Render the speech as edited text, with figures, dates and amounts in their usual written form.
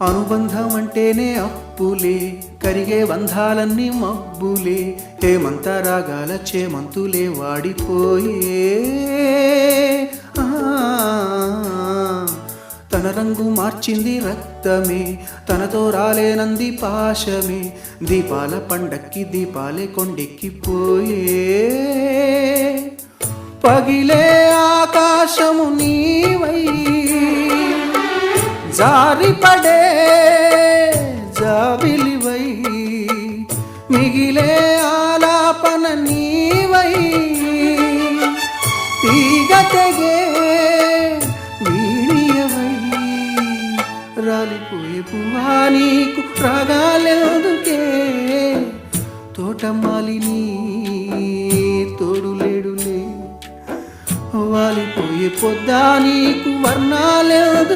అనుబంధం అంటేనే అప్పులే, కరిగే బంధాలన్నీ మబ్బులే, హేమంత రాగాల చేమంతులే వాడిపోయే. తన రంగు మార్చింది రక్తమే, తనతో రాలేనంది పాశమే, దీపాల పండక్కి దీపాలే కొండెక్కిపోయే. పగిలే ఆకాశము నీవై, జారిపడే జాబిలివై, మిగిలే ఆలాపన నీవై, తీగ తెగే వీణియవై, రాలిపోయే పువ్వా నీకు రాగాలెందుకే, తోటమాలిని తోడులేడులే, వాలిపోయే పొద్దా నీకు వర్ణాలేదు.